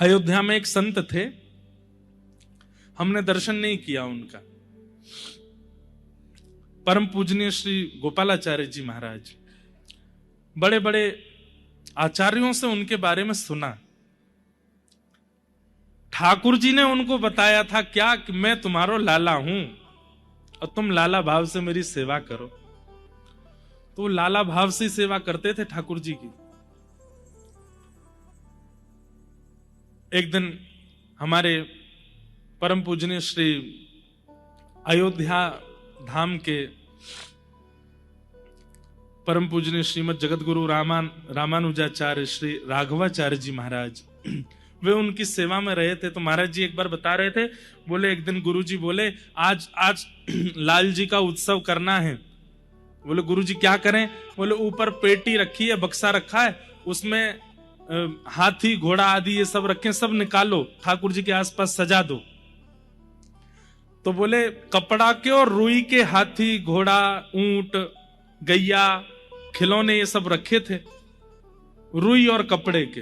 अयोध्या में एक संत थे, हमने दर्शन नहीं किया उनका। परम पूजनीय श्री गोपालाचार्य जी महाराज, बड़े बड़े आचार्यों से उनके बारे में सुना। ठाकुर जी ने उनको बताया था क्या कि मैं तुम्हारो लाला हूं और तुम लाला भाव से मेरी सेवा करो। तो लाला भाव से सेवा करते थे ठाकुर जी की। एक दिन हमारे परम पूजनीय श्री अयोध्या धाम के परम पूजनीय श्रीमद जगत गुरु रामानुजाचार्य श्री राघवाचार्य जी महाराज, वे उनकी सेवा में रहे थे। तो महाराज जी एक बार बता रहे थे, बोले एक दिन गुरु जी बोले आज लाल जी का उत्सव करना है। बोले गुरु जी क्या करें? बोले ऊपर पेटी रखी है, बक्सा रखा है, उसमें हाथी घोड़ा आदि ये सब रखे, सब निकालो, ठाकुर जी के आसपास सजा दो। तो बोले कपड़ा के और रुई के हाथी घोड़ा ऊंट गैया खिलौने ये सब रखे थे, रुई और कपड़े के।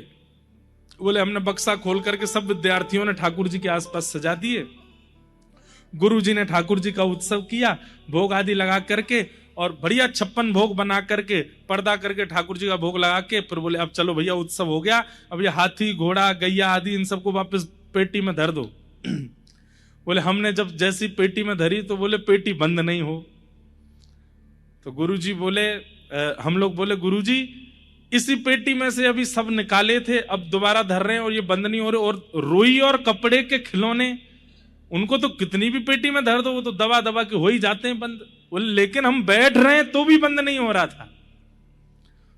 बोले हमने बक्सा खोल करके सब विद्यार्थियों ने ठाकुर जी के आसपास सजा दिए। गुरु जी ने ठाकुर जी का उत्सव किया, भोग आदि लगा करके और बढ़िया 56 भोग बना करके पर्दा करके ठाकुर जी का भोग लगा के फिर बोले अब चलो भैया उत्सव हो गया, अब ये हाथी घोड़ा गैया आदि इन सबको वापस पेटी में धर दो। बोले हमने जब जैसी पेटी में धरी तो बोले पेटी बंद नहीं हो। तो गुरु जी बोले हम लोग बोले गुरु जी इसी पेटी में से अभी सब निकाले थे, अब दोबारा धर रहे हैं और ये बंद नहीं हो रहे, और रुई और कपड़े के खिलौने उनको तो कितनी भी पेटी में धर दो वो तो दबा दबा के हो ही जाते हैं बंद। बोले लेकिन हम बैठ रहे हैं तो भी बंद नहीं हो रहा था।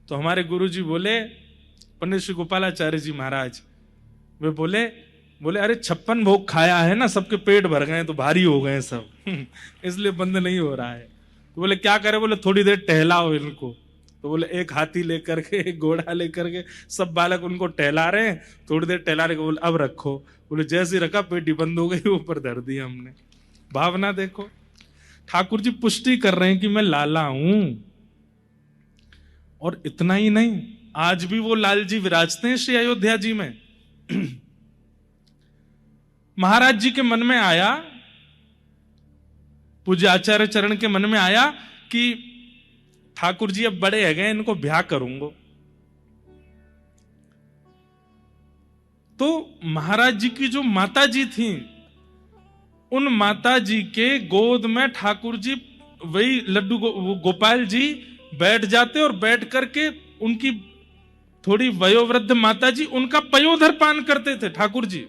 तो हमारे गुरु जी बोले पंडित श्री गोपालाचार्य जी महाराज, वे बोले अरे 56 भोग खाया है ना, सबके पेट भर गए तो भारी हो गए सब इसलिए बंद नहीं हो रहा है। तो बोले क्या करे? बोले थोड़ी देर टहलाओ इनको। तो बोले एक हाथी लेकर के एक घोड़ा लेकर के सब बालक उनको टहला रहे हैं, थोड़ी देर टहला रहे। बोले अब रखो। बोले जैसे रखा पेटी बंद हो गई, ऊपर धर दी हमने। भावना देखो, ठाकुर जी पुष्टि कर रहे हैं कि मैं लाला हूं। और इतना ही नहीं, आज भी वो लाल जी विराजते हैं श्री अयोध्या जी में। महाराज जी के मन में आया, पूज्य आचार्य चरण के मन में आया कि ठाकुर जी अब बड़े है गए, इनको ब्याह करूंगा। तो महाराज जी की जो माता जी थी, उन माता जी के गोद में ठाकुर जी वही लड्डू गोपाल जी बैठ जाते और बैठ करके उनकी थोड़ी वयोवृद्ध माता जी उनका पयोधर पान करते थे ठाकुर जी।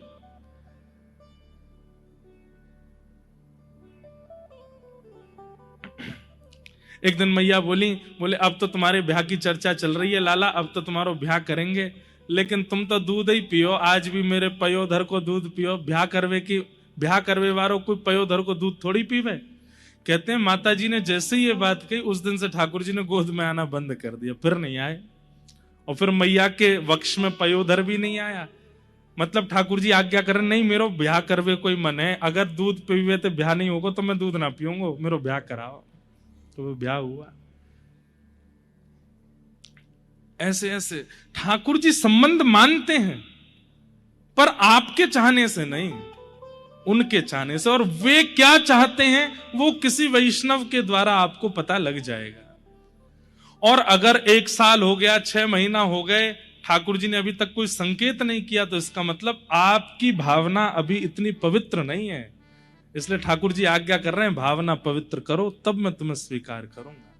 एक दिन मैया बोले अब तो तुम्हारे ब्याह की चर्चा चल रही है लाला, अब तो तुम्हारा ब्याह करेंगे, लेकिन तुम तो दूध ही पियो, आज भी मेरे पयोधर को दूध पियो। ब्याह करवे वालों कोई पयोधर को दूध थोड़ी पीवे। कहते हैं माता जी ने जैसे ही ये बात कही, उस दिन से ठाकुर जी ने गोद में आना बंद कर दिया, फिर नहीं आए। और फिर मैया के वक्ष में पयोधर भी नहीं आया। मतलब ठाकुर जी आज्ञा कर नहीं, मेरो ब्याह करवे कोई मन है, अगर दूध पीवे तो ब्याह नहीं होगा, तो मैं दूध ना पीऊंगा, मेरो ब्याह कराओ। तो वो ब्याह हुआ। ऐसे ऐसे ठाकुर जी संबंध मानते हैं, पर आपके चाहने से नहीं, उनके चाहने से। और वे क्या चाहते हैं वो किसी वैष्णव के द्वारा आपको पता लग जाएगा। और अगर 1 साल हो गया, 6 महीना हो गए, ठाकुर जी ने अभी तक कोई संकेत नहीं किया, तो इसका मतलब आपकी भावना अभी इतनी पवित्र नहीं है। इसलिए ठाकुर जी आज्ञा कर रहे हैं भावना पवित्र करो, तब मैं तुम्हें स्वीकार करूंगा।